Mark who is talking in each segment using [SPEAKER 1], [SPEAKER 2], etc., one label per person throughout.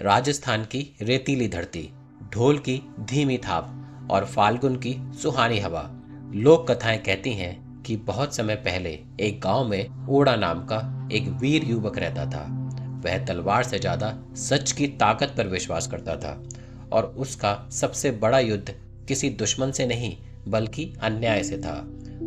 [SPEAKER 1] राजस्थान की रेतीली धरती, ढोल की धीमी थाप और फाल्गुन की सुहानी हवा। लोक कथाएं कहती हैं कि बहुत समय पहले एक गांव में ओड़ा नाम का एक वीर युवक रहता था। वह तलवार से ज्यादा सच की ताकत पर विश्वास करता था और उसका सबसे बड़ा युद्ध किसी दुश्मन से नहीं बल्कि अन्याय से था।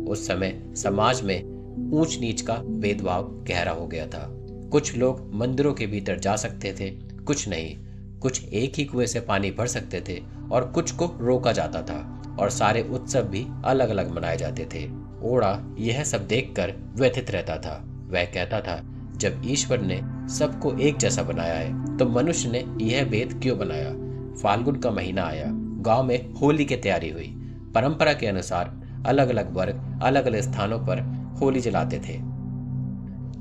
[SPEAKER 1] उस समय समाज में ऊंच नीच का भेदभाव गहरा हो गया था। कुछ लोग मंदिरों के भीतर जा सकते थे, कुछ नहीं। कुछ एक ही कुएं से पानी भर सकते थे और कुछ को रोका जाता था, और सारे उत्सव भी अलग अलग मनाए जाते थे। ओड़ा यह सब देखकर व्यथित रहता था। वह कहता था, जब ईश्वर ने सबको एक जैसा बनाया है तो मनुष्य ने यह भेद क्यों बनाया। फाल्गुन का महीना आया, गांव में होली की तैयारी हुई। परंपरा के अनुसार अलग अलग वर्ग अलग अलग स्थानों पर होली जलाते थे।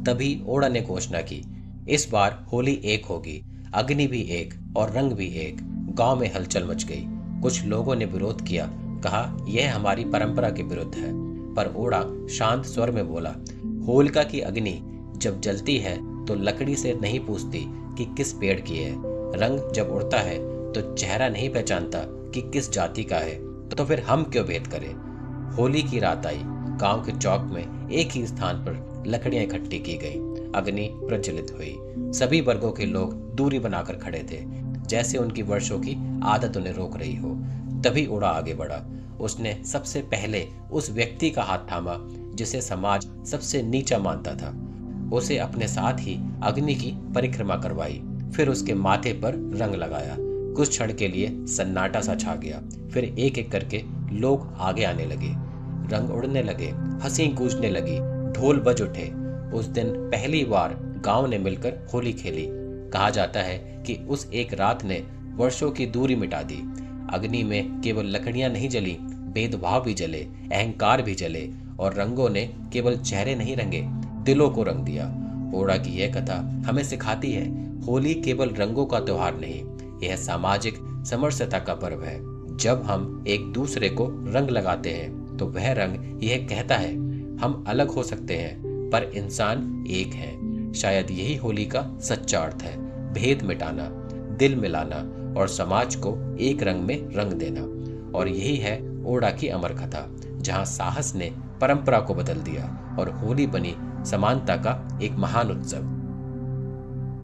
[SPEAKER 1] तभी ओड़ा ने घोषणा की, इस बार होली एक होगी, अग्नि भी एक और रंग भी एक। गांव में हलचल मच गई। कुछ लोगों ने विरोध किया, कहा यह हमारी परंपरा के विरुद्ध है। पर ओड़ा शांत स्वर में बोला, होलिका की अग्नि जब जलती है तो लकड़ी से नहीं पूछती कि किस पेड़ की है। रंग जब उड़ता है तो चेहरा नहीं पहचानता कि किस जाति का है। तो फिर हम क्यों भेद करें। होली की रात आई। गांव के चौक में एक ही स्थान पर लकड़ियां इकट्ठी की गई। अग्नि प्रज्वलित हुई। सभी वर्गों के लोग दूरी बनाकर खड़े थे, जैसे उनकी वर्षों की आदत उन्हें रोक रही हो। तभी ओड़ा आगे बढ़ा। उसने सबसे पहले उस व्यक्ति का हाथ थामा जिसे समाज सबसे नीचा मानता था। उसे अपने साथ ही अग्नि की परिक्रमा करवाई, फिर उसके माथे पर रंग लगाया। कुछ क्षण के लिए सन्नाटा सा छा गया। फिर एक एक करके लोग आगे आने लगे। रंग उड़ने लगे, हंसी गूंजने लगी, ढोल बज उठे। उस दिन पहली बार गांव ने मिलकर होली खेली। कहा जाता है कि उस एक रात ने वर्षों की दूरी मिटा दी। अग्नि में केवल लकड़ियां नहीं जली, भेदभाव भी जले, अहंकार भी जले, और रंगों ने केवल चेहरे नहीं रंगे, दिलों को रंग दिया। ओड़ा की यह कथा हमें सिखाती है, होली केवल रंगों का त्योहार नहीं, यह सामाजिक समरसता का पर्व है। जब हम एक दूसरे को रंग लगाते हैं तो वह रंग यह कहता है, हम अलग हो सकते हैं पर इंसान एक है। शायद यही होली का सच्चा अर्थ है, भेद मिटाना, दिल मिलाना और समाज को एक रंग में रंग देना। और यही है ओड़ा की अमर कथा, जहां साहस ने परंपरा को बदल दिया और होली बनी समानता का एक महान उत्सव।